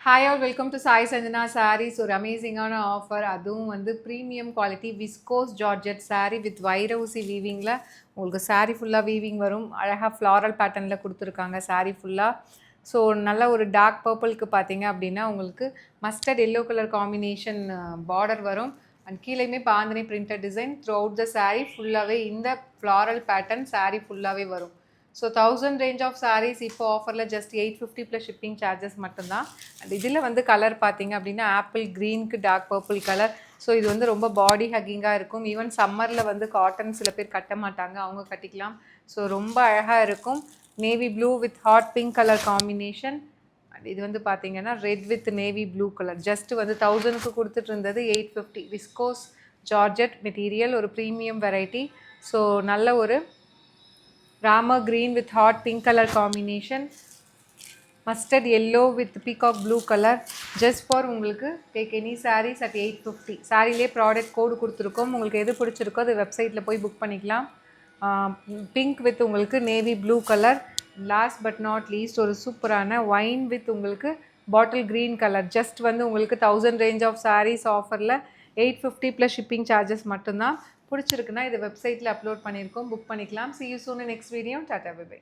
Hi all, welcome to Sai Sanjana Sarees. ஒரு அமேசிங்கான offer, அதுவும் வந்து premium quality viscose georgette saree with வைரவுசி வீவிங்கில் உங்களுக்கு saree ஃபுல்லாக வீவிங் வரும். அழகாக ஃப்ளாரல் பேட்டர்னில் கொடுத்துருக்காங்க saree ஃபுல்லாக. ஸோ நல்ல ஒரு டார்க் பர்பிளுக்கு பார்த்தீங்க அப்படின்னா உங்களுக்கு mustard yellow colour combination border வரும். அண்ட் கீழேயுமே bandhani printed design throughout the saree ஃபுல்லாகவே இந்த ஃப்ளாரல் பேட்டர்ன் saree ஃபுல்லாகவே வரும். ஸோ 1000 ரேஞ்ச் ஆஃப் சாரீஸ் இப்போ ஆஃபரில் ஜஸ்ட் 850 ப்ளஸ் ஷிப்பிங் சார்ஜஸ் மட்டும்தான். அண்ட் இதில் வந்து கலர் பார்த்தீங்க அப்படின்னா ஆப்பிள் க்ரீனுக்கு டார்க் பர்பிள் கலர். ஸோ இது வந்து ரொம்ப பாடி ஹக்கிங்காக இருக்கும். ஈவன் சம்மரில் வந்து காட்டன் சில பேர் கட்ட மாட்டாங்க, அவங்க கட்டிக்கலாம். ஸோ ரொம்ப அழகாக இருக்கும். Navy blue with hot pink colour combination. And இது வந்து பார்த்தீங்கன்னா red with navy blue colour. Just வந்து 1000க்கு கொடுத்துட்டு இருந்தது 850. விஸ்கோஸ் ஜார்ஜெட் மெட்டீரியல், ஒரு ப்ரீமியம் வெரைட்டி. ஸோ நல்ல ஒரு Ramar green with hot pink color combination, mustard yellow with peacock blue color. just for உங்களுக்கு take any sarees at 850. சாரிலே product கோடு கொடுத்துருக்கோம். உங்களுக்கு எது பிடிச்சிருக்கோ அது வெப்சைட்டில் போய் புக் பண்ணிக்கலாம். பிங்க் வித் உங்களுக்கு navy blue colour. Last but not least ஒரு சூப்பரான ஒயின் வித் உங்களுக்கு பாட்டில் க்ரீன் கலர். ஜஸ்ட் வந்து உங்களுக்கு 1000 ரேஞ்ச் ஆஃப் சாரீஸ் ஆஃபரில் 850 ப்ளஸ் ஷிப்பிங் சார்ஜஸ் மட்டும்தான். பிடிச்சிருக்குன்னா இது வெப்சைட்டில் அப்லோட் பண்ணியிருக்கோம், புக் பண்ணிக்கலாம். see you soon in next video. Tata bye by.